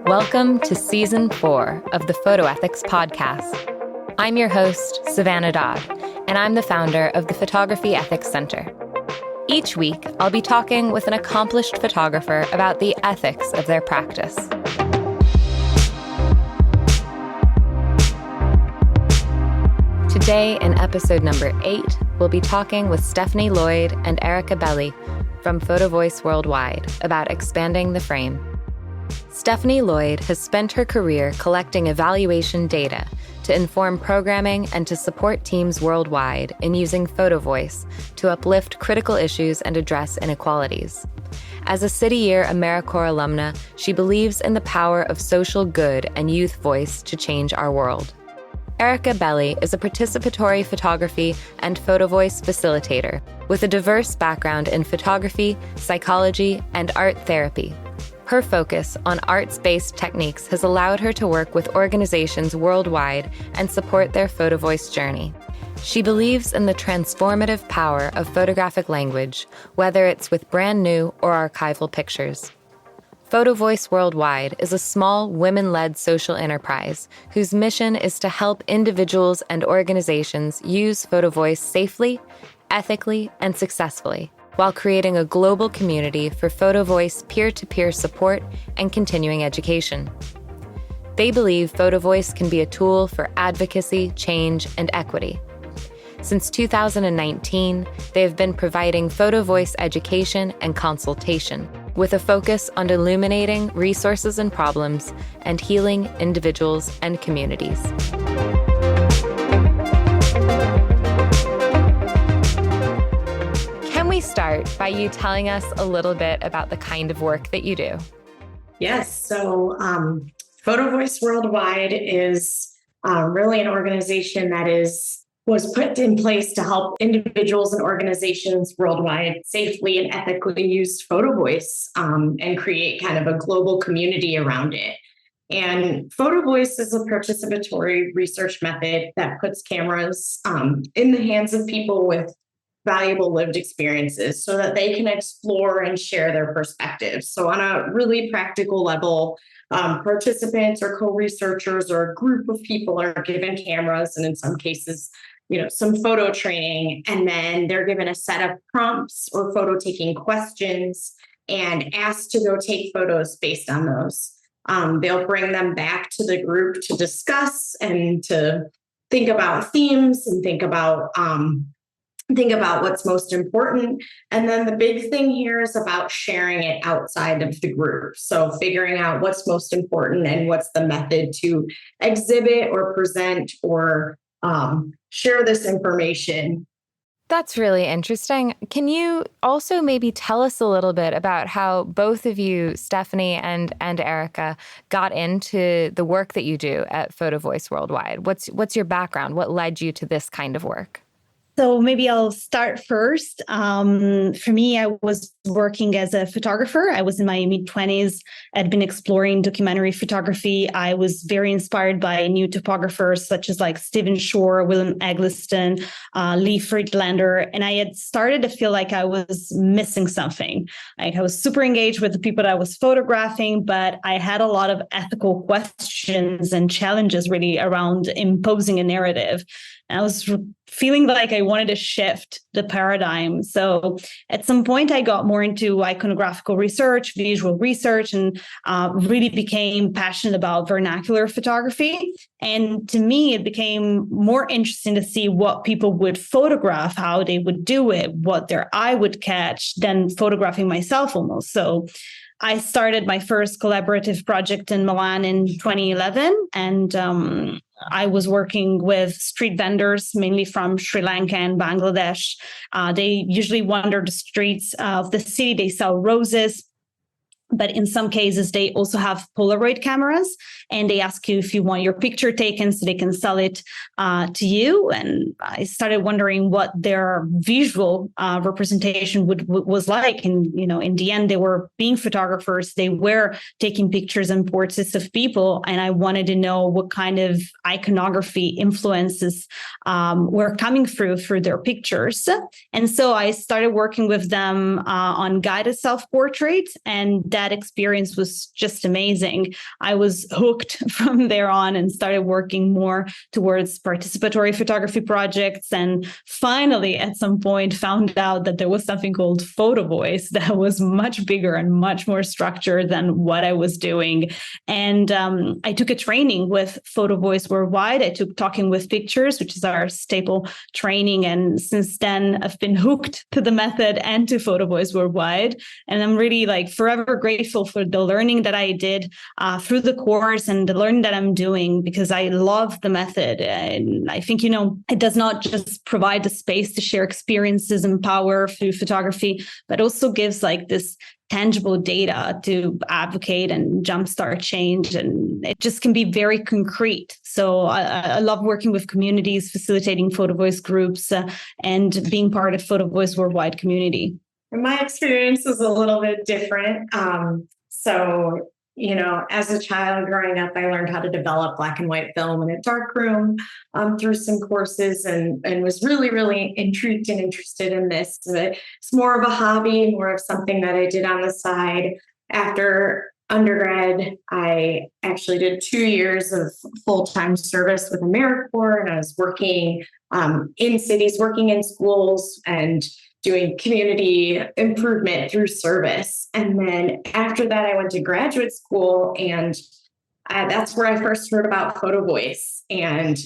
Welcome to Season 4 of the Photo Ethics Podcast. I'm your host, Savannah Dodd, and I'm the founder of the Photography Ethics Center. Each week, I'll be talking with an accomplished photographer about the ethics of their practice. Today, in episode number 8, we'll be talking with Stephanie Lloyd and Erica Belli from Photovoice Worldwide about expanding the frame. Stephanie Lloyd has spent her career collecting evaluation data to inform programming and to support teams worldwide in using Photovoice to uplift critical issues and address inequalities. As a City Year AmeriCorps alumna, she believes in the power of social good and youth voice to change our world. Erica Belli is a participatory photography and Photovoice facilitator with a diverse background in photography, psychology, and art therapy. Her focus on arts-based techniques has allowed her to work with organizations worldwide and support their Photovoice journey. She believes in the transformative power of photographic language, whether it's with brand new or archival pictures. Photovoice Worldwide is a small, women-led social enterprise whose mission is to help individuals and organizations use Photovoice safely, ethically, and successfully, while creating a global community for Photovoice peer-to-peer support and continuing education. They believe Photovoice can be a tool for advocacy, change, and equity. Since 2019, they have been providing Photovoice education and consultation, with a focus on illuminating resources and problems and healing individuals and communities. Can we start by you telling us a little bit about the kind of work that you do? Yes. So Photovoice Worldwide is really an organization that was put in place to help individuals and organizations worldwide safely and ethically use Photovoice and create kind of a global community around it. And Photovoice is a participatory research method that puts cameras in the hands of people with valuable lived experiences so that they can explore and share their perspectives. So on a really practical level, participants or co-researchers or a group of people are given cameras, and in some cases, some photo training, and then they're given a set of prompts or photo taking questions and asked to go take photos based on those. They'll bring them back to the group to discuss and to think about themes and think about what's most important. And then the big thing here is about sharing it outside of the group. So figuring out what's most important and what's the method to exhibit or present or share this information. That's really interesting. Can you also maybe tell us a little bit about how both of you, Stephanie and Erica, got into the work that you do at Photovoice Worldwide? What's your background? What led you to this kind of work? So maybe I'll start first. For me, I was working as a photographer. I was in my mid-20s. I'd been exploring documentary photography. I was very inspired by new topographers such as like Stephen Shore, William Eggleston, Lee Friedlander. And I had started to feel like I was missing something. Like I was super engaged with the people that I was photographing, but I had a lot of ethical questions and challenges really around imposing a narrative. And I was feeling like I wanted to shift the paradigm. So at some point, I got more into iconographical research, visual research, and really became passionate about vernacular photography. And to me, it became more interesting to see what people would photograph, how they would do it, what their eye would catch, than photographing myself almost. So I started my first collaborative project in Milan in 2011, and I was working with street vendors, mainly from Sri Lanka and Bangladesh. They usually wander the streets of the city. They sell roses. But in some cases, they also have Polaroid cameras, and they ask you if you want your picture taken so they can sell it to you. And I started wondering what their visual representation was like. And, in the end, they were being photographers. They were taking pictures and portraits of people. And I wanted to know what kind of iconography influences were coming through their pictures. And so I started working with them on guided self-portrait. And that experience was just amazing. I was hooked from there on and started working more towards participatory photography projects. And finally, at some point, found out that there was something called Photovoice that was much bigger and much more structured than what I was doing. And I took a training with Photovoice Worldwide. I took Talking with Pictures, which is our staple training. And since then, I've been hooked to the method and to Photovoice Worldwide. And I'm really forever grateful for the learning that I did through the course and the learning that I'm doing, because I love the method. And I think, it does not just provide the space to share experiences and power through photography, but also gives this tangible data to advocate and jumpstart change. And it just can be very concrete. So I love working with communities, facilitating Photovoice groups, and being part of Photovoice Worldwide community. My experience was a little bit different. As a child growing up, I learned how to develop black and white film in a darkroom through some courses, and was really, really intrigued and interested in this. It's more of a hobby, more of something that I did on the side. After undergrad, I actually did 2 years of full-time service with AmeriCorps, and I was working in cities, working in schools, and doing community improvement through service. And then after that, I went to graduate school, and that's where I first heard about Photovoice. And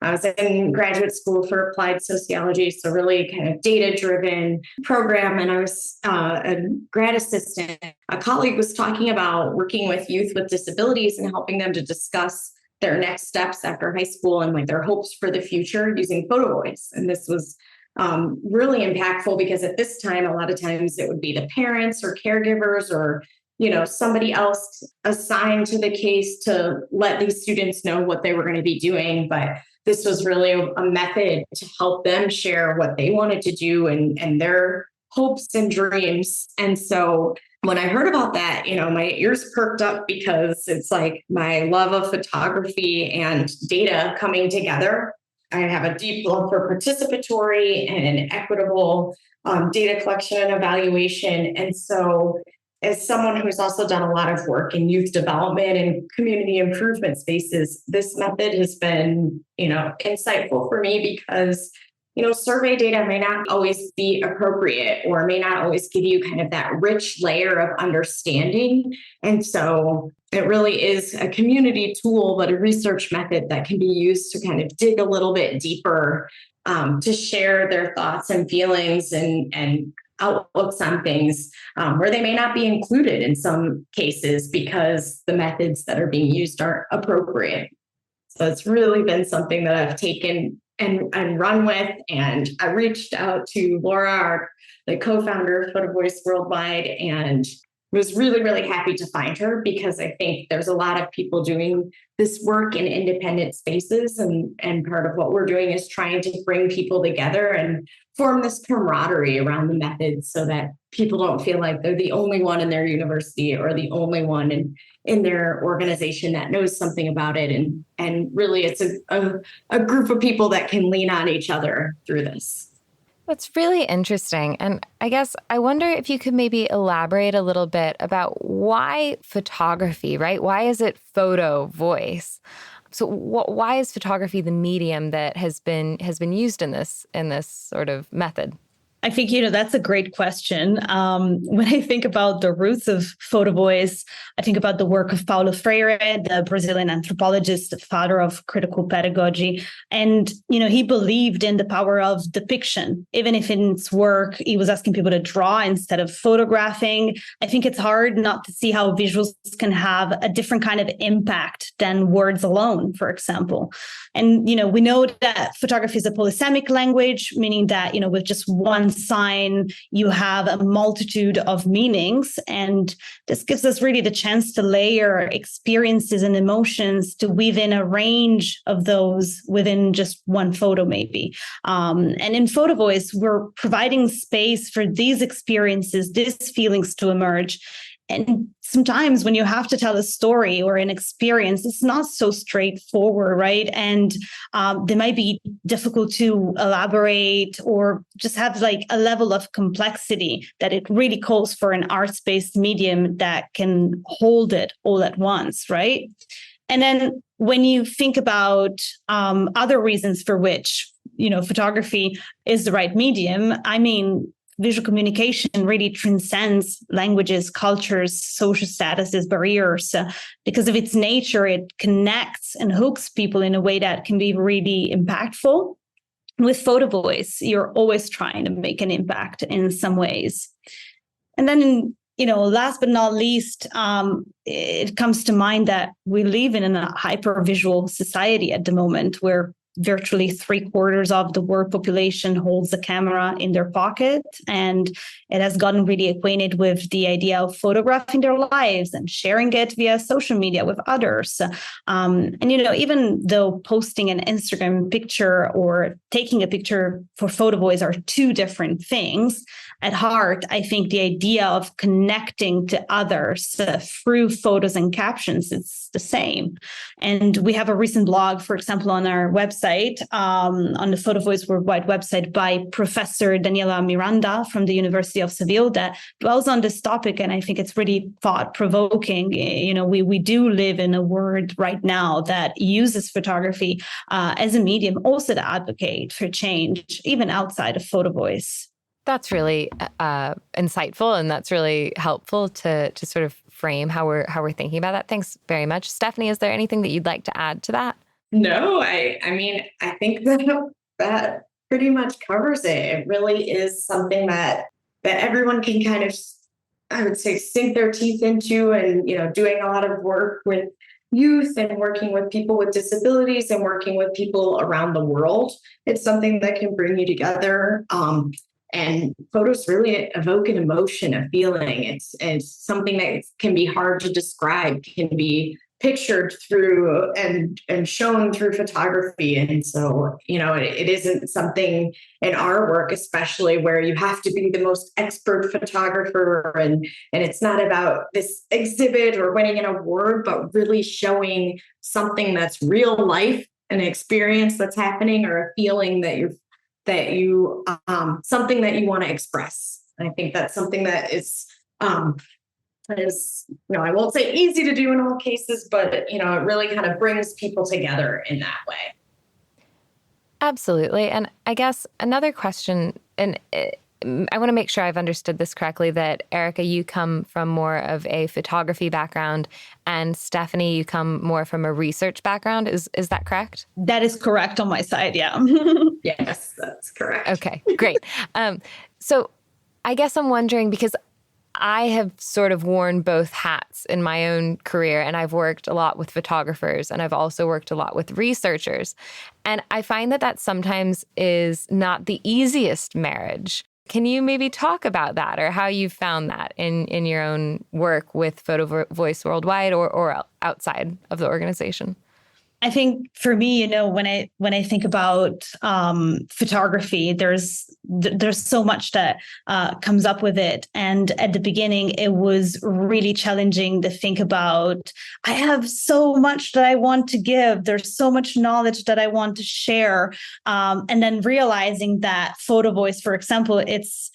I was in graduate school for applied sociology, so really kind of data-driven program. And I was a grad assistant. A colleague was talking about working with youth with disabilities and helping them to discuss their next steps after high school and their hopes for the future using Photovoice. And this was really impactful, because at this time, a lot of times it would be the parents or caregivers or, somebody else assigned to the case to let these students know what they were going to be doing. But this was really a method to help them share what they wanted to do and their hopes and dreams. And so when I heard about that, my ears perked up, because it's my love of photography and data coming together. I have a deep love for participatory and equitable data collection and evaluation. And so as someone who's also done a lot of work in youth development and community improvement spaces, this method has been, insightful for me, because, survey data may not always be appropriate or may not always give you kind of that rich layer of understanding. And so it really is a community tool, but a research method that can be used to kind of dig a little bit deeper, to share their thoughts and feelings and outlooks on things where they may not be included in some cases because the methods that are being used aren't appropriate. So it's really been something that I've taken and run with. And I reached out to Laura, the co-founder of Photovoice Worldwide, and was really, really happy to find her, because I think there's a lot of people doing this work in independent spaces. And part of what we're doing is trying to bring people together and form this camaraderie around the methods, so that people don't feel like they're the only one in their university or the only one in their organization that knows something about it. And really, it's a group of people that can lean on each other through this. That's really interesting. And I guess I wonder if you could maybe elaborate a little bit about why photography, right? Why is it photo voice? So why is photography the medium that has been used in this sort of method? I think, that's a great question. When I think about the roots of Photovoice, I think about the work of Paulo Freire, the Brazilian anthropologist, the father of critical pedagogy. And, he believed in the power of depiction. Even if in his work, he was asking people to draw instead of photographing. I think it's hard not to see how visuals can have a different kind of impact than words alone, for example. And, we know that photography is a polysemic language, meaning that, with just one sign, you have a multitude of meanings. And this gives us really the chance to layer experiences and emotions to weave in a range of those within just one photo, maybe. And in Photovoice, we're providing space for these experiences, these feelings to emerge. And sometimes when you have to tell a story or an experience, it's not so straightforward, right? And they might be difficult to elaborate or just have like a level of complexity that it really calls for an arts-based medium that can hold it all at once, right? And then when you think about other reasons for which, photography is the right medium, I mean, visual communication really transcends languages, cultures, social statuses, barriers. Because of its nature, it connects and hooks people in a way that can be really impactful. With photo voice, you're always trying to make an impact in some ways. And then, last but not least, it comes to mind that we live in a hyper-visual society at the moment where virtually 3/4 of the world population holds a camera in their pocket, and it has gotten really acquainted with the idea of photographing their lives and sharing it via social media with others. And even though posting an Instagram picture or taking a picture for photo voice are two different things, at heart, I think the idea of connecting to others through photos and captions is the same. And we have a recent blog, for example, on our website, on the Photovoice Worldwide website by Professor Daniela Miranda from the University of Seville that dwells on this topic. And I think it's really thought-provoking. We do live in a world right now that uses photography as a medium also to advocate for change, even outside of photo voice. That's really insightful, and that's really helpful to sort of frame how we're thinking about that. Thanks very much. Stephanie, is there anything that you'd like to add to that? No, I mean, I think that pretty much covers it. It really is something that everyone can kind of, I would say, sink their teeth into, and, doing a lot of work with youth and working with people with disabilities and working with people around the world. It's something that can bring you together. And photos really evoke an emotion, a feeling. It's something that can be hard to describe, can be pictured through and shown through photography. And so, it isn't something in our work, especially where you have to be the most expert photographer. And it's not about this exhibit or winning an award, but really showing something that's real life, an experience that's happening, or a feeling that you something that you want to express. I think that's something that is, I won't say easy to do in all cases, but it really kind of brings people together in that way. Absolutely. And I guess another question, and I want to make sure I've understood this correctly, that Erica, you come from more of a photography background, and Stephanie, you come more from a research background. Is that correct? That is correct on my side, yeah. Yes, that's correct. Okay, great. So I guess I'm wondering, because I have sort of worn both hats in my own career, and I've worked a lot with photographers, and I've also worked a lot with researchers. And I find that sometimes is not the easiest marriage. Can you maybe talk about that, or how you found that in your own work with Photovoice Worldwide or outside of the organization? I think for me, when I think about photography, there's so much that comes up with it. And at the beginning, it was really challenging to think about, I have so much that I want to give. There's so much knowledge that I want to share. And then realizing that photo voice, for example, it's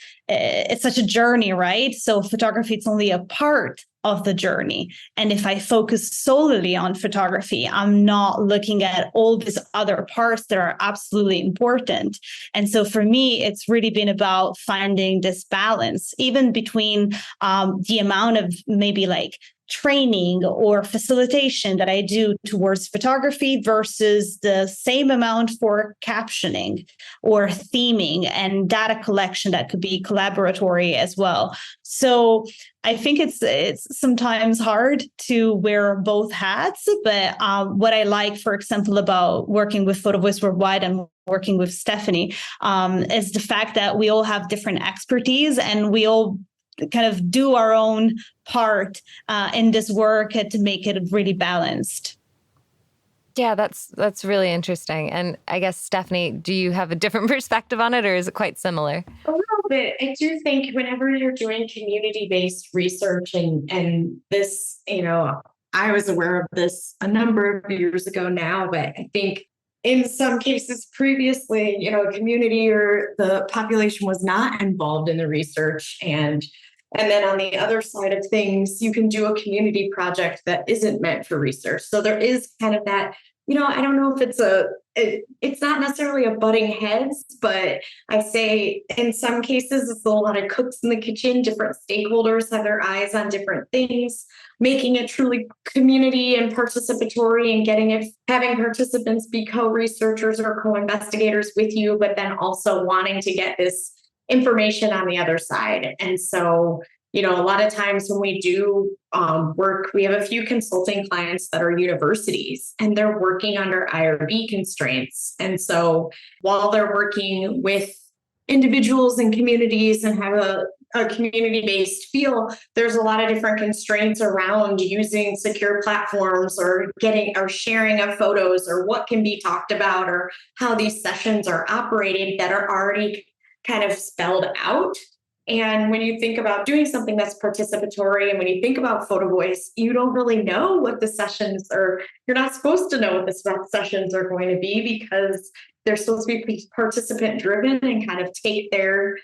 such a journey, right? So photography, it's only a part of the journey. And if I focus solely on photography, I'm not looking at all these other parts that are absolutely important. And so for me, it's really been about finding this balance, even between the amount of maybe like training or facilitation that I do towards photography versus the same amount for captioning or theming and data collection that could be collaboratory as well. So I think it's sometimes hard to wear both hats, but what I like, for example, about working with Photovoice Worldwide and working with Stephanie is the fact that we all have different expertise and we all kind of do our own part in this work to make it really balanced. Yeah, that's really interesting. And I guess, Stephanie, do you have a different perspective on it, or is it quite similar? A little bit. I do think whenever you're doing community-based research and this, I was aware of this a number of years ago now, but I think in some cases previously, a community or the population was not involved in the research. And then on the other side of things, you can do a community project that isn't meant for research. So there is kind of that, I don't know if it's not necessarily a butting heads, but I say in some cases, it's a lot of cooks in the kitchen. Different stakeholders have their eyes on different things, making it truly community and participatory and having participants be co-researchers or co-investigators with you, but then also wanting to get this information on the other side. And so, a lot of times when we do work, we have a few consulting clients that are universities and they're working under IRB constraints. And so while they're working with individuals and communities and have a community-based feel, there's a lot of different constraints around using secure platforms or sharing of photos or what can be talked about or how these sessions are operated that are already kind of spelled out. And when you think about doing something that's participatory, and when you think about Photovoice, you don't really know what the sessions are. You're not supposed to know what the sessions are going to be because they're supposed to be participant driven and kind of take their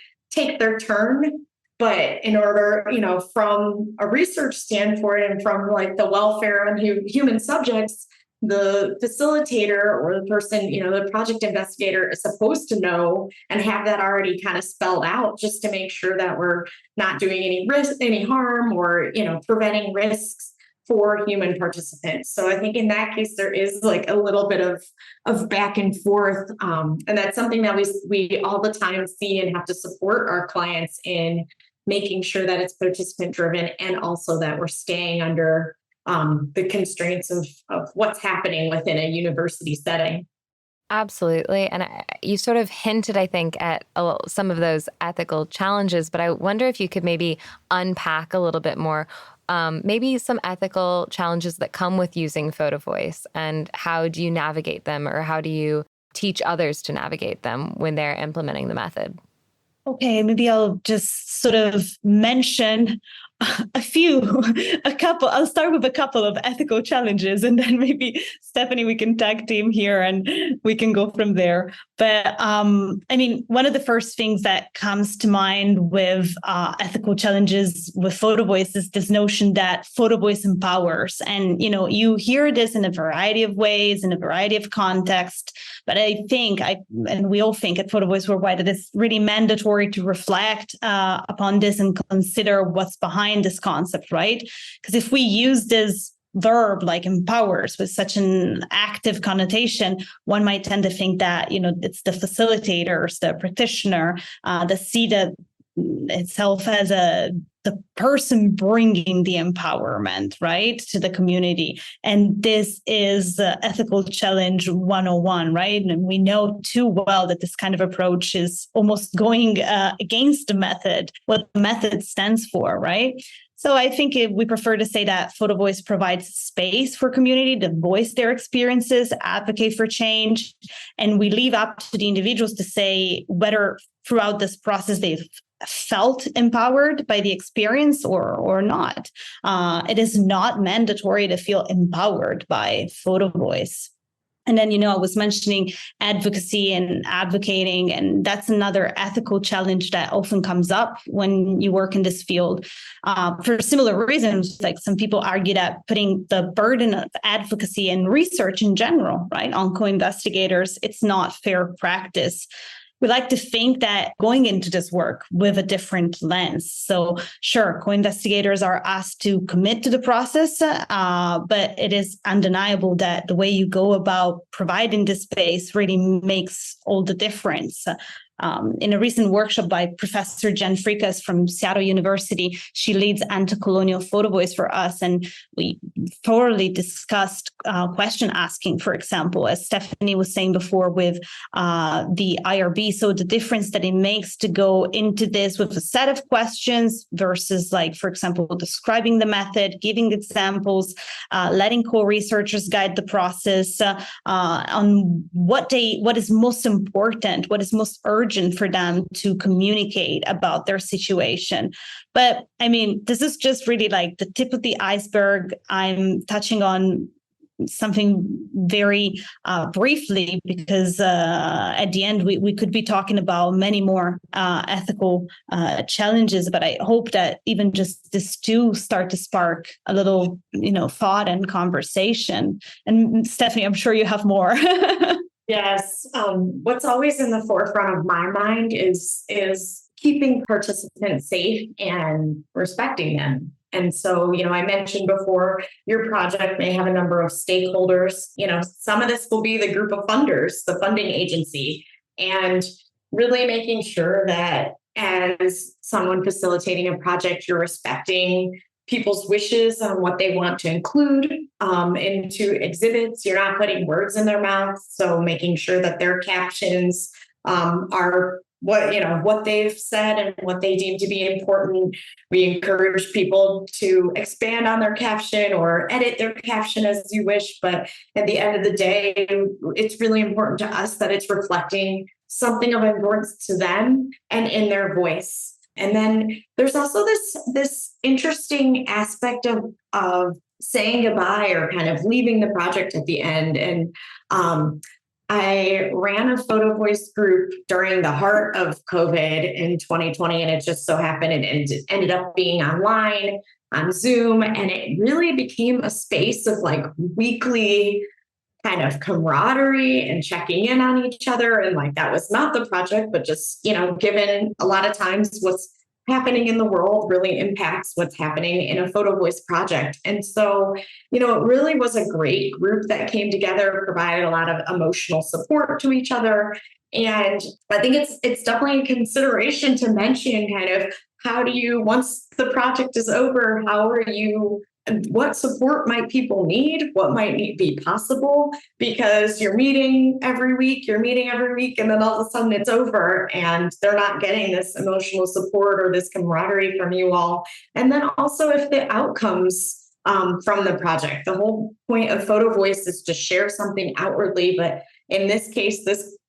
turn. But in order, from a research standpoint and from like the welfare and human subjects, the facilitator or the person, the project investigator is supposed to know and have that already kind of spelled out just to make sure that we're not doing any harm or, preventing risks for human participants. So I think in that case, there is like a little bit of back and forth. And that's something that we all the time see and have to support our clients in making sure that it's participant driven and also that we're staying under the constraints of what's happening within a university setting. Absolutely. And you sort of hinted, I think, at some of those ethical challenges, but I wonder if you could maybe unpack a little bit more, maybe some ethical challenges that come with using Photovoice, and how do you navigate them, or how do you teach others to navigate them when they're implementing the method? Okay, maybe I'll just sort of mention a couple. I'll start with a couple of ethical challenges, and then maybe Stephanie, we can tag team here and we can go from there. But one of the first things that comes to mind with ethical challenges with Photovoice is this notion that Photovoice empowers. And, you hear this in a variety of ways, in a variety of contexts. But I think, and we all think at Photovoice Worldwide, that it's really mandatory to reflect upon this and consider what's behind this concept, right? Because if we use this verb like empowers with such an active connotation, one might tend to think that, it's the facilitators, the practitioner, the see that itself as the person bringing the empowerment, right, to the community. And this is ethical challenge 101, right? And we know too well that this kind of approach is almost going against the method, what the method stands for, right? So I think we prefer to say that Photovoice provides space for community to voice their experiences, advocate for change, and we leave up to the individuals to say whether throughout this process they've felt empowered by the experience or not. It is not mandatory to feel empowered by Photovoice. And then, I was mentioning advocacy and advocating, and that's another ethical challenge that often comes up when you work in this field for similar reasons. Like some people argue that putting the burden of advocacy and research in general, right, on co-investigators, it's not fair practice. We like to think that going into this work with a different lens. So sure, co-investigators are asked to commit to the process, but it is undeniable that the way you go about providing this space really makes all the difference. in a recent workshop by Professor Jen Frikas from Seattle University. She leads anti-colonial photo voice for us, and we thoroughly discussed question asking, for example, as Stephanie was saying before with the IRB. So the difference that it makes to go into this with a set of questions versus, like, for example, describing the method, giving examples, letting co-researchers guide the process on what is most important, what is most urgent for them to communicate about their situation. But I mean, this is just really like the tip of the iceberg. I'm touching on something very briefly because at the end we could be talking about many more ethical challenges, but I hope that even just this too start to spark a little thought and conversation. And Stephanie, I'm sure you have more. Yes. What's always in the forefront of my mind is keeping participants safe and respecting them. And so, I mentioned before, your project may have a number of stakeholders. Some of this will be the group of funders, the funding agency, and really making sure that as someone facilitating a project, you're respecting people's wishes on what they want to include into exhibits. You're not putting words in their mouths. So making sure that their captions are what they've said and what they deem to be important. We encourage people to expand on their caption or edit their caption as you wish. But at the end of the day, it's really important to us that it's reflecting something of importance to them and in their voice. And then there's also this interesting aspect of saying goodbye or kind of leaving the project at the end. And I ran a photo voice group during the heart of COVID in 2020, and it just so happened it ended up being online on Zoom, and it really became a space of like weekly kind of camaraderie and checking in on each other. And like, that was not the project, but just, given a lot of times what's happening in the world really impacts what's happening in a photo voice project. And so, it really was a great group that came together, provided a lot of emotional support to each other. And I think it's definitely a consideration to mention kind of how do you, once the project is over, what support might people need? What might be possible? Because you're meeting every week, and then all of a sudden it's over and they're not getting this emotional support or this camaraderie from you all. And then also if the outcomes from the project, the whole point of Photo Voice is to share something outwardly. But in this case,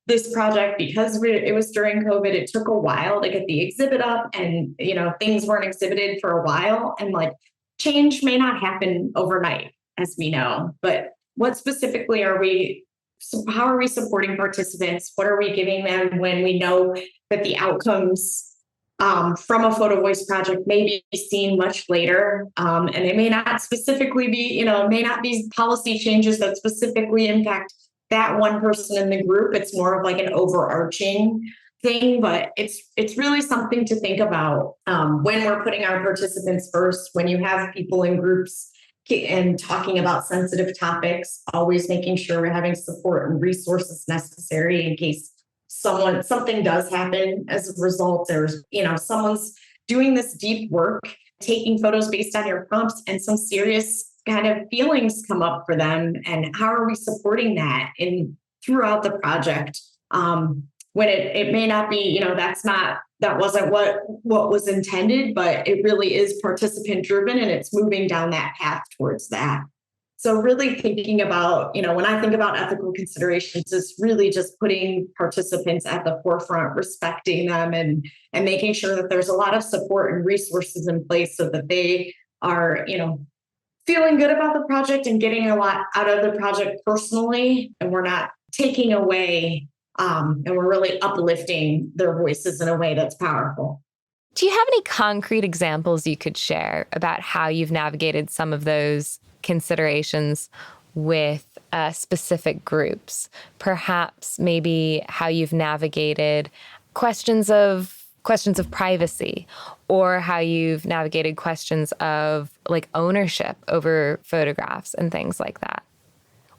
this project, because it was during COVID, it took a while to get the exhibit up, and things weren't exhibited for a while, and like, change may not happen overnight, as we know, but what specifically how are we supporting participants? What are we giving them when we know that the outcomes from a Photo Voice project may be seen much later? And it may not specifically be, may not be policy changes that specifically impact that one person in the group. It's more of like an overarching thing, but it's really something to think about when we're putting our participants first, when you have people in groups and talking about sensitive topics, always making sure we're having support and resources necessary in case something does happen as a result. There's, someone's doing this deep work, taking photos based on your prompts, and some serious kind of feelings come up for them. And how are we supporting that throughout the project? When it may not be, that wasn't what was intended, but it really is participant driven, and it's moving down that path towards that. So really thinking about, when I think about ethical considerations, it's really just putting participants at the forefront, respecting them, and making sure that there's a lot of support and resources in place so that they are, feeling good about the project and getting a lot out of the project personally, and we're not taking away and we're really uplifting their voices in a way that's powerful. Do you have any concrete examples you could share about how you've navigated some of those considerations with specific groups? Perhaps maybe how you've navigated questions of privacy, or how you've navigated questions of like ownership over photographs and things like that.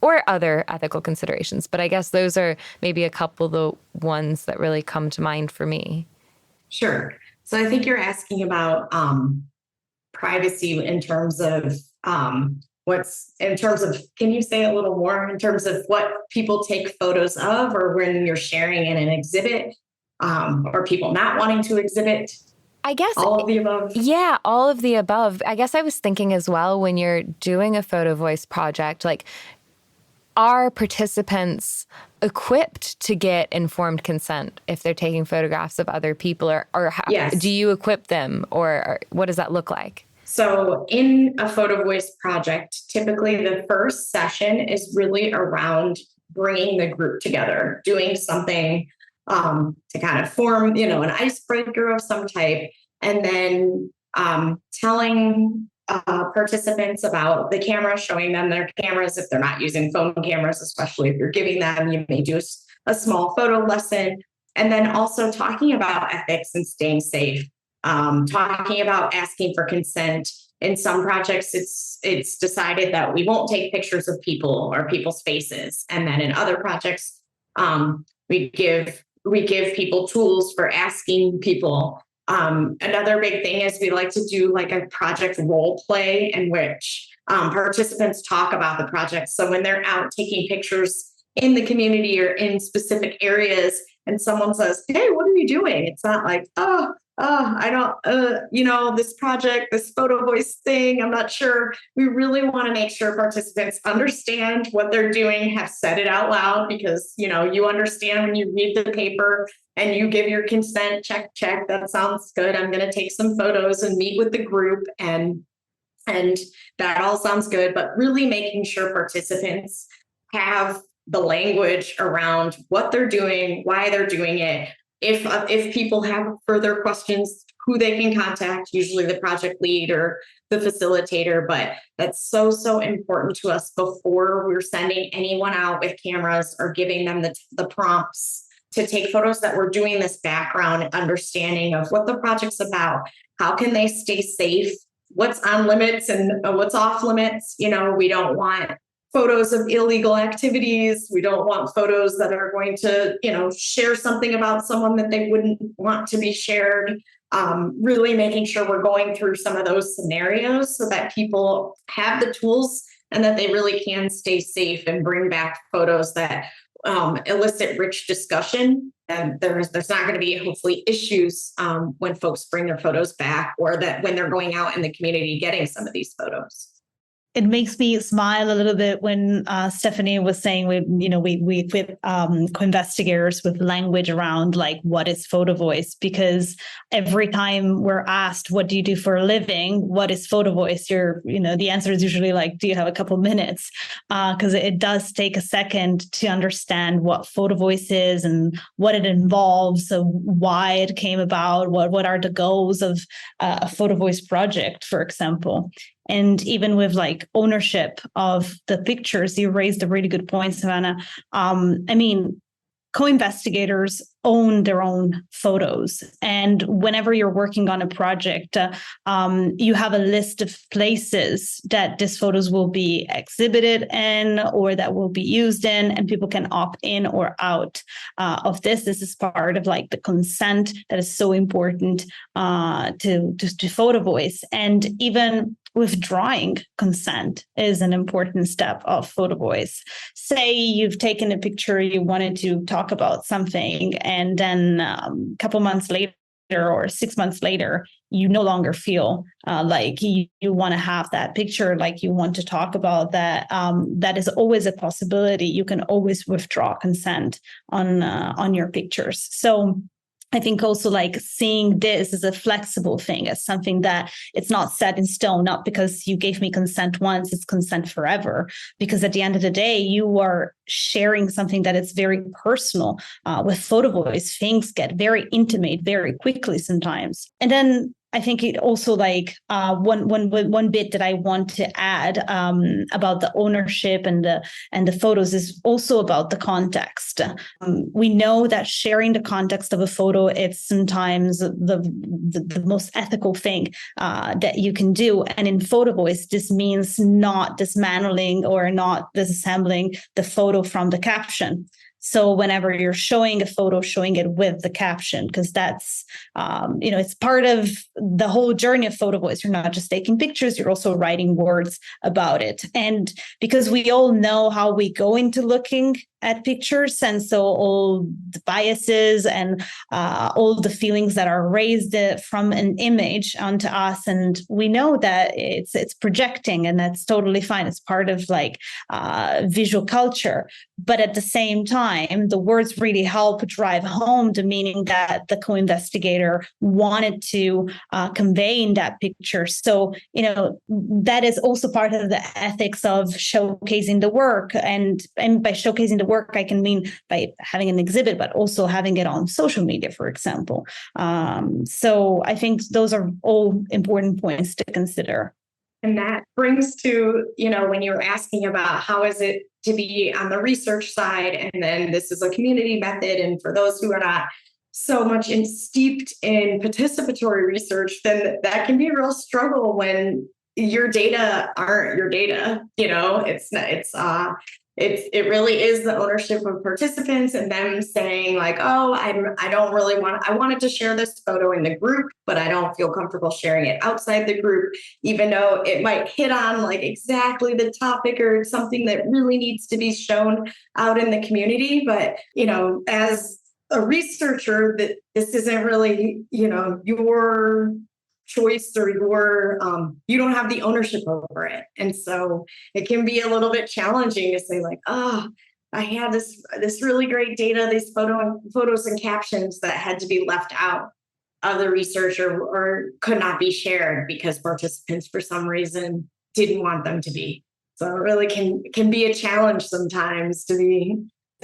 or other ethical considerations. But I guess those are maybe a couple of the ones that really come to mind for me. Sure. So I think you're asking about privacy in terms of can you say a little more in terms of what people take photos of, or when you're sharing in an exhibit, or people not wanting to exhibit? I guess all of the above. Yeah, all of the above. I guess I was thinking as well, when you're doing a Photovoice project, like, are participants equipped to get informed consent if they're taking photographs of other people, or how, Yes. do you equip them, or what does that look like? So in a Photovoice project, typically the first session is really around bringing the group together, doing something to kind of form, an icebreaker of some type, and then telling participants about the camera, showing them their cameras if they're not using phone cameras, especially if you're giving them, you may do a small photo lesson, and then also talking about ethics and staying safe. Talking about asking for consent. In some projects, it's decided that we won't take pictures of people or people's faces, and then in other projects, we give people tools for asking people. Another big thing is we like to do like a project role play in which participants talk about the project. So when they're out taking pictures in the community or in specific areas, and someone says, "Hey, what are you doing?" It's not like, I don't, this project, this Photovoice thing, I'm not sure. We really want to make sure participants understand what they're doing, have said it out loud, because, you understand when you read the paper and you give your consent, check, that sounds good. I'm going to take some photos and meet with the group, and that all sounds good. But really making sure participants have the language around what they're doing, why they're doing it. If people have further questions, who they can contact, usually the project lead or the facilitator. But that's so important to us before we're sending anyone out with cameras or giving them the prompts to take photos, that we're doing this background understanding of what the project's about. How can they stay safe? What's on limits and what's off limits? We don't want photos of illegal activities. We don't want photos that are going to, share something about someone that they wouldn't want to be shared. Really making sure we're going through some of those scenarios so that people have the tools and that they really can stay safe and bring back photos that elicit rich discussion. And there's not going to be, hopefully, issues when folks bring their photos back, or that when they're going out in the community getting some of these photos. It makes me smile a little bit when Stephanie was saying we equip co-investigators with language around like what is Photovoice, because every time we're asked, what do you do for a living? What is Photovoice? The answer is usually like, do you have a couple minutes? Because it does take a second to understand what Photovoice is and what it involves, so why it came about, what are the goals of a Photovoice project, for example. And even with like ownership of the pictures, you raised a really good point, Savannah. Co-investigators own their own photos. And whenever you're working on a project, you have a list of places that these photos will be exhibited in or that will be used in, and people can opt in or out of this. This is part of like the consent that is so important to Photovoice. And even withdrawing consent is an important step of Photovoice. Say you've taken a picture, you wanted to talk about something, and then a couple months later or 6 months later, you no longer feel like you want to have that picture, like you want to talk about that. That is always a possibility. You can always withdraw consent on your pictures. So I think also like seeing this as a flexible thing, as something that it's not set in stone, not because you gave me consent once, it's consent forever. Because at the end of the day, you are sharing something that is very personal. With Photovoice, things get very intimate very quickly sometimes. And then I think it also one bit that I want to add about the ownership and the photos is also about the context. We know that sharing the context of a photo, it's sometimes the most ethical thing that you can do. And in Photovoice, this means not dismantling or not disassembling the photo from the caption. So whenever you're showing a photo, showing it with the caption, because that's, it's part of the whole journey of Photovoice. You're not just taking pictures, you're also writing words about it. And because we all know how we go into looking at pictures, and so all the biases and all the feelings that are raised from an image onto us, and we know that it's projecting, and that's totally fine. It's part of visual culture, but at the same time, the words really help drive home the meaning that the co-investigator wanted to convey in that picture. So that is also part of the ethics of showcasing the work, and by showcasing the work, I can mean by having an exhibit, but also having it on social media, for example. So I think those are all important points to consider. And that brings to, when you were asking about how is it to be on the research side, and then this is a community method. And for those who are not so much steeped in participatory research, then that can be a real struggle when your data aren't your data. It really is the ownership of participants and them saying I wanted to share this photo in the group, but I don't feel comfortable sharing it outside the group, even though it might hit on exactly the topic or something that really needs to be shown out in the community. But, as a researcher, that this isn't really, your choice or you don't have the ownership over it. And so it can be a little bit challenging to say I had this really great data, these photos and captions that had to be left out of the research or could not be shared because participants for some reason didn't want them to be. So it really can be a challenge sometimes to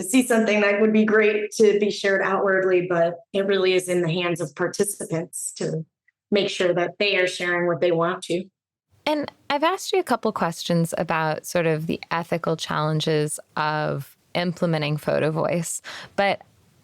see something that would be great to be shared outwardly, but it really is in the hands of participants to make sure that they are sharing what they want to. And I've asked you a couple questions about sort of the ethical challenges of implementing Photovoice, but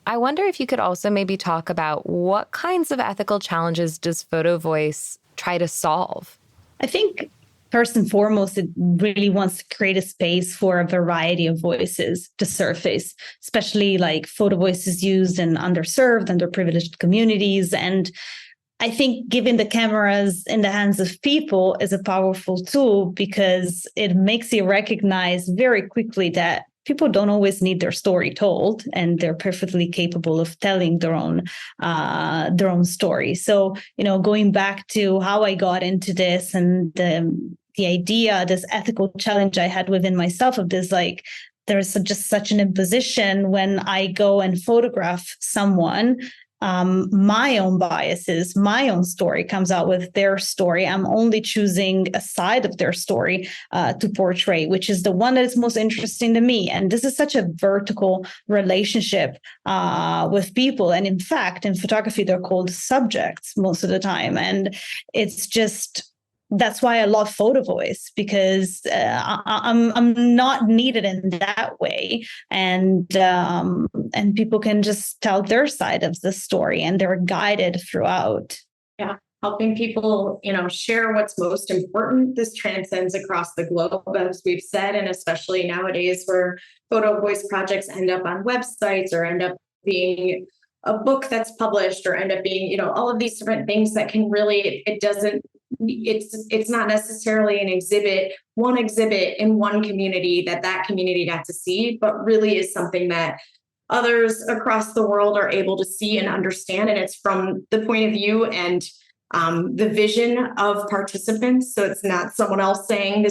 I wonder if you could also maybe talk about what kinds of ethical challenges does Photovoice try to solve? I think first and foremost, it really wants to create a space for a variety of voices to surface, especially Photovoice is used in underserved, underprivileged communities. And I think giving the cameras in the hands of people is a powerful tool because it makes you recognize very quickly that people don't always need their story told, and they're perfectly capable of telling their own story. So, going back to how I got into this and the idea, this ethical challenge I had within myself of this, there's just such an imposition when I go and photograph someone. My own biases, my own story comes out with their story. I'm only choosing a side of their story to portray, which is the one that is most interesting to me. And this is such a vertical relationship with people. And in fact, in photography, they're called subjects most of the time. And it's just, that's why I love Photovoice, because I'm not needed in that way, and people can just tell their side of the story, and they're guided throughout. Yeah, helping people, share what's most important. This transcends across the globe, as we've said, and especially nowadays, where Photovoice projects end up on websites or end up being a book that's published or end up being, all of these different things that can really, it's not necessarily one exhibit in one community that community got to see, but really is something that others across the world are able to see and understand. And it's from the point of view and the vision of participants. So it's not someone else saying,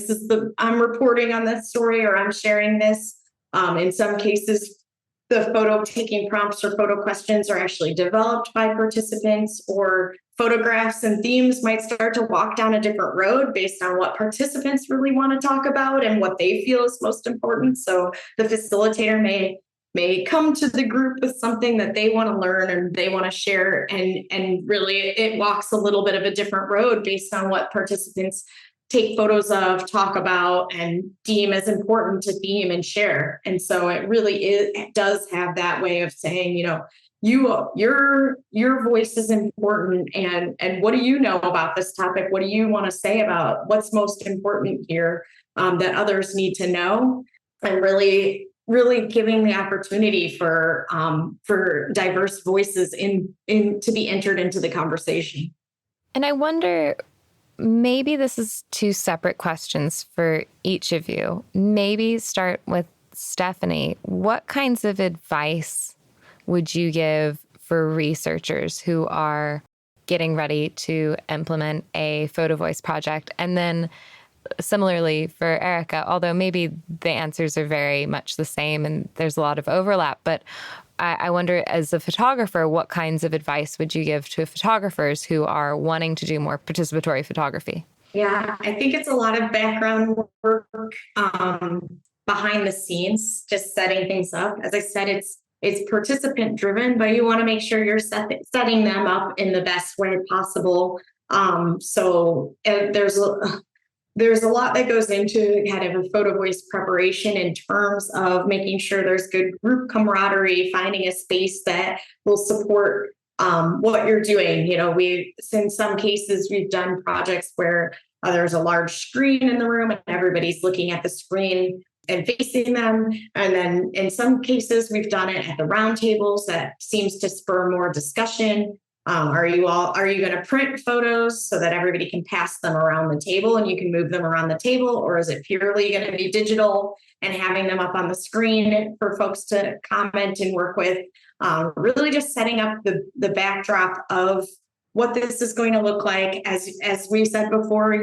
I'm reporting on this story or I'm sharing this. In some cases, the photo taking prompts or photo questions are actually developed by participants, or photographs and themes might start to walk down a different road based on what participants really want to talk about and what they feel is most important. So the facilitator may may come to the group with something that they want to learn and they want to share. And really it walks a little bit of a different road based on what participants take photos of, talk about, and deem as important to theme and share. And so it really it does have that way of saying, your voice is important, and what do you know about this topic? What do you want to say about what's most important here that others need to know? And really giving the opportunity for diverse voices in to be entered into the conversation. And I wonder, maybe this is two separate questions for each of you. Maybe start with Stephanie. What kinds of advice would you give for researchers who are getting ready to implement a Photovoice project? And then similarly for Erica, although maybe the answers are very much the same and there's a lot of overlap, but I wonder, as a photographer, what kinds of advice would you give to photographers who are wanting to do more participatory photography? Yeah, I think it's a lot of background work behind the scenes, just setting things up. As I said, it's participant driven, but you want to make sure you're setting them up in the best way possible. So there's a lot that goes into kind of a Photovoice preparation in terms of making sure there's good group camaraderie, finding a space that will support what you're doing. In some cases, we've done projects where there's a large screen in the room and everybody's looking at the screen and facing them. And then in some cases, we've done it at the round tables. That seems to spur more discussion. Are you going to print photos so that everybody can pass them around the table and you can move them around the table? Or is it purely going to be digital and having them up on the screen for folks to comment and work with? Really just setting up the backdrop of what this is going to look like. As we've said before,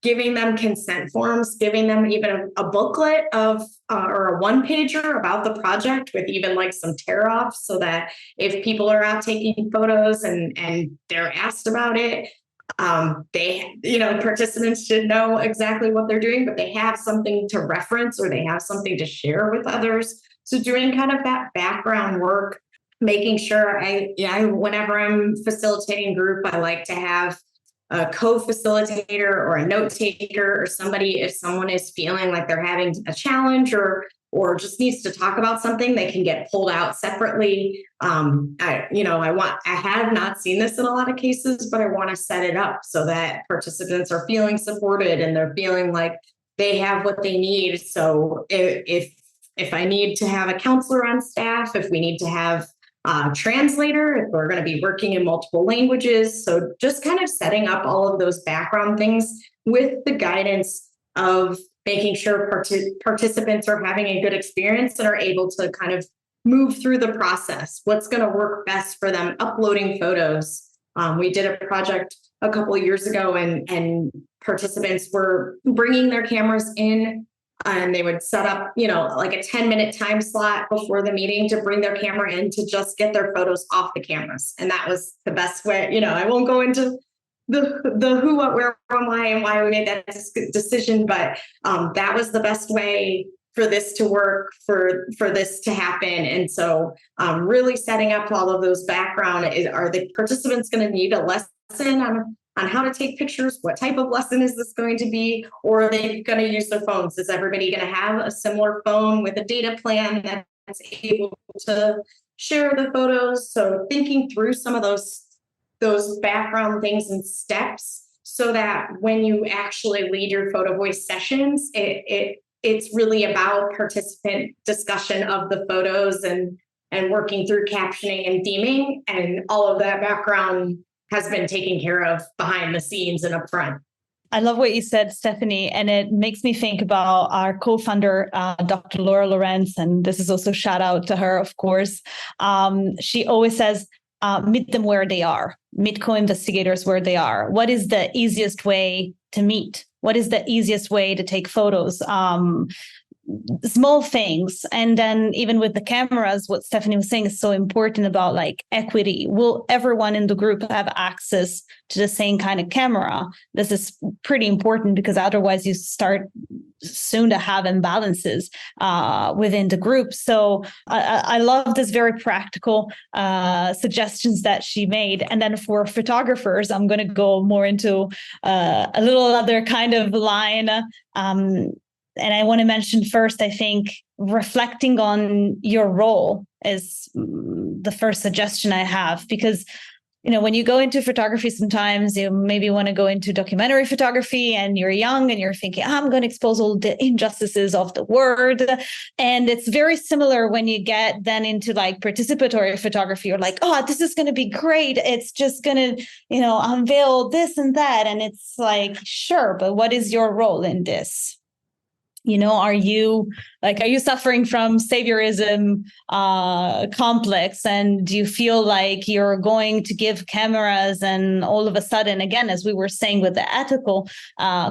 giving them consent forms, giving them even a booklet or a one-pager about the project with even like some tear-offs, so that if people are out taking photos and they're asked about it, participants should know exactly what they're doing, but they have something to reference or they have something to share with others. So doing kind of that background work, making sure whenever I'm facilitating group, I like to have a co-facilitator or a note taker or somebody, if someone is feeling like they're having a challenge or just needs to talk about something, they can get pulled out separately. I have not seen this in a lot of cases, but I want to set it up so that participants are feeling supported and they're feeling like they have what they need. So if I need to have a counselor on staff, if we need to have translator, if we're going to be working in multiple languages. So just kind of setting up all of those background things with the guidance of making sure participants are having a good experience and are able to kind of move through the process. What's going to work best for them? Uploading photos. We did a project a couple of years ago and participants were bringing their cameras in, and they would set up, like a 10-minute time slot before the meeting to bring their camera in to just get their photos off the cameras. And that was the best way. I won't go into the who, what, where, why, and why we made that decision, but that was the best way for this to work, for this to happen. And so really setting up all of those background. Are the participants going to need a lesson on how to take pictures? What type of lesson is this going to be? Or are they going to use their phones? Is everybody going to have a similar phone with a data plan that's able to share the photos? So thinking through some of those background things and steps so that when you actually lead your Photovoice sessions, it's really about participant discussion of the photos and working through captioning and theming, and all of that background has been taken care of behind the scenes and up front. I love what you said, Stephanie, and it makes me think about our co-founder, Dr. Laura Lorenz, and this is also shout out to her, of course. She always says, meet them where they are, meet co-investigators where they are. What is the easiest way to meet? What is the easiest way to take photos? Small things. And then even with the cameras, what Stephanie was saying is so important about like equity. Will everyone in the group have access to the same kind of camera? This is pretty important because otherwise you start soon to have imbalances within the group. So I love this very practical suggestions that she made. And then for photographers, I'm going to go more into a little other kind of line. And I want to mention first, I think reflecting on your role is the first suggestion I have, because when you go into photography, sometimes you maybe want to go into documentary photography and you're young and you're thinking, I'm going to expose all the injustices of the world. And it's very similar when you get then into like participatory photography. You're like, oh, this is going to be great. It's just going to, unveil this and that. And it's like, sure, but what is your role in this? Are you suffering from saviorism complex? And do you feel like you're going to give cameras and all of a sudden, again, as we were saying with the ethical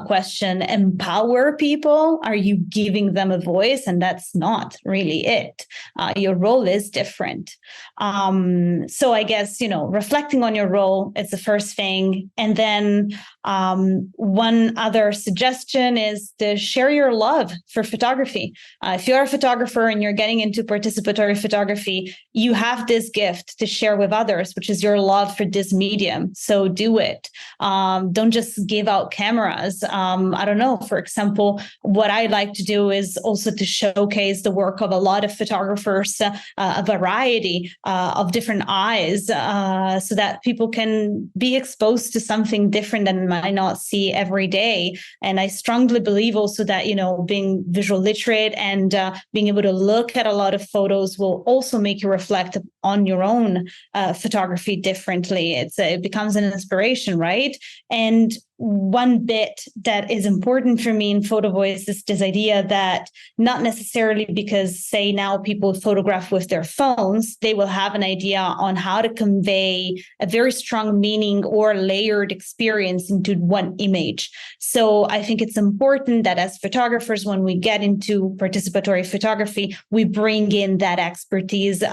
question, empower people? Are you giving them a voice? And that's not really it. Your role is different. So I guess, reflecting on your role is the first thing. And then one other suggestion is to share your love for photography. If you're a photographer and you're getting into participatory photography, you have this gift to share with others, which is your love for this medium. So do it. Don't just give out cameras. I don't know. For example, what I like to do is also to showcase the work of a lot of photographers, a variety of different eyes, so that people can be exposed to something different than might not see every day. And I strongly believe also that, being visual literate and being able to look at a lot of photos will also make you reflect on your own photography differently. It becomes an inspiration, right? And one bit that is important for me in Photovoice is this idea that not necessarily because, say, now people photograph with their phones, they will have an idea on how to convey a very strong meaning or layered experience into one image. So I think it's important that as photographers, when we get into participatory photography, we bring in that expertise,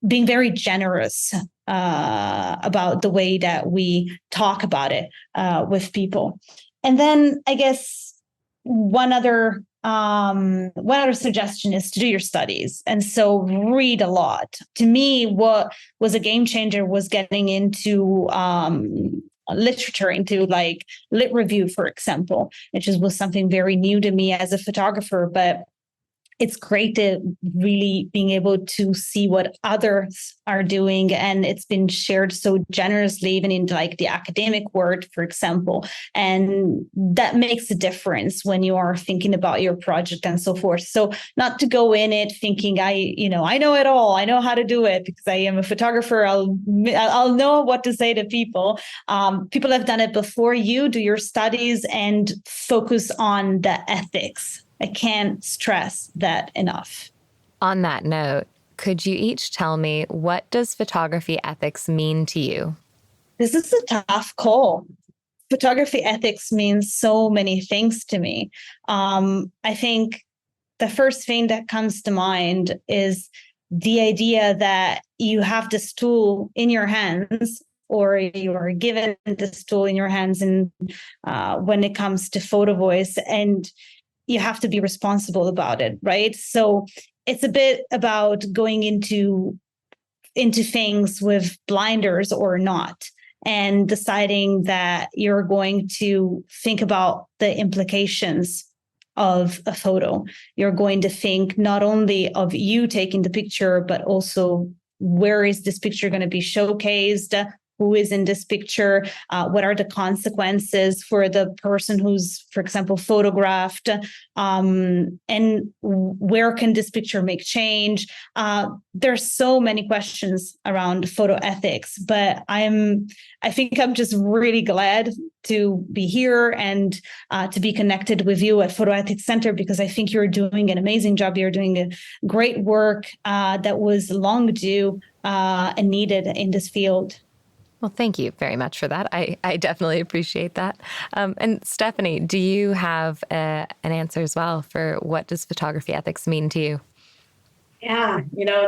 being very generous about the way that we talk about it with people. And then I guess one other suggestion is to do your studies. And so read a lot. To me, what was a game changer was getting into literature, into like lit review, for example, which was something very new to me as a photographer, but it's great to really being able to see what others are doing. And it's been shared so generously, even in like the academic world, for example. And that makes a difference when you are thinking about your project and so forth. So not to go in it thinking I know it all. I know how to do it because I am a photographer. I'll know what to say to people. People have done it before you. Do your studies and focus on the ethics. I can't stress that enough. On that note, could you each tell me, what does photography ethics mean to you? This is a tough call. Photography ethics means so many things to me. I think the first thing that comes to mind is the idea that you have this tool in your hands, or you are given this tool in your hands, and when it comes to Photovoice, and you have to be responsible about it, right? So it's a bit about going into things with blinders or not, and deciding that you're going to think about the implications of a photo. You're going to think not only of you taking the picture, but also where is this picture going to be showcased? Who is in this picture? What are the consequences for the person who's, for example, photographed? And where can this picture make change? There's so many questions around photo ethics, but I think I'm just really glad to be here and to be connected with you at Photo Ethics Center, because I think you're doing an amazing job. You're doing a great work that was long due and needed in this field. Well, thank you very much for that. I definitely appreciate that. And Stephanie, do you have an answer as well for what does photography ethics mean to you? Yeah,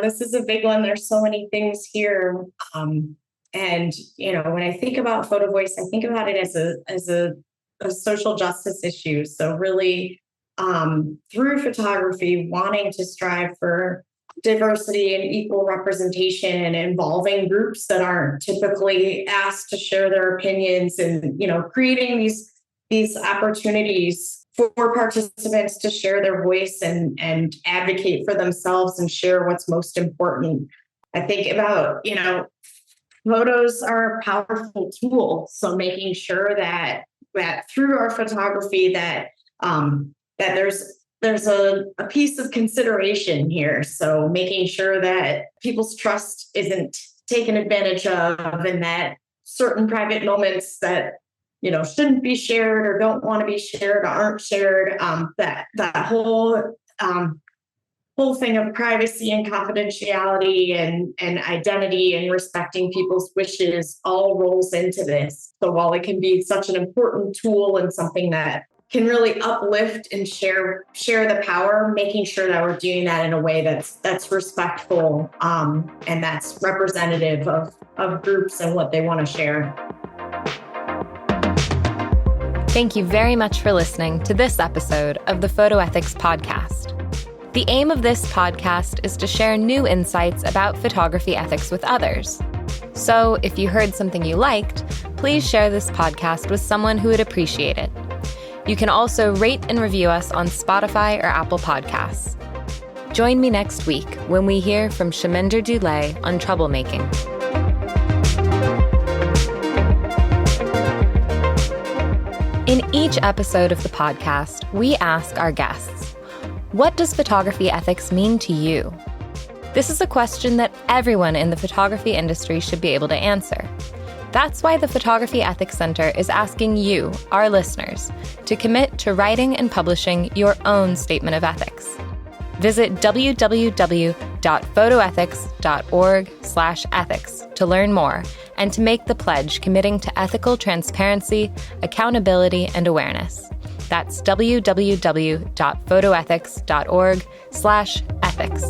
this is a big one. There's so many things here. And, when I think about Photovoice, I think about it as a social justice issues. So really, through photography, wanting to strive for diversity and equal representation and involving groups that aren't typically asked to share their opinions, and creating these opportunities for participants to share their voice and advocate for themselves and share what's most important. I think about, photos are a powerful tool. So making sure that through our photography that there's a piece of consideration here. So making sure that people's trust isn't taken advantage of, and that certain private moments that shouldn't be shared or don't want to be shared aren't shared. That whole thing of privacy and confidentiality and identity and respecting people's wishes all rolls into this. So while it can be such an important tool and something that can really uplift and share the power, making sure that we're doing that in a way that's respectful, and that's representative of groups and what they want to share. Thank you very much for listening to this episode of the Photo Ethics Podcast. The aim of this podcast is to share new insights about photography ethics with others. So if you heard something you liked, please share this podcast with someone who would appreciate it. You can also rate and review us on Spotify or Apple Podcasts. Join me next week when we hear from Shaminder Dulay on troublemaking. In each episode of the podcast, we ask our guests, what does photography ethics mean to you? This is a question that everyone in the photography industry should be able to answer. That's why the Photography Ethics Center is asking you, our listeners, to commit to writing and publishing your own statement of ethics. Visit www.photoethics.org/ethics to learn more and to make the pledge committing to ethical transparency, accountability, and awareness. That's www.photoethics.org/ethics.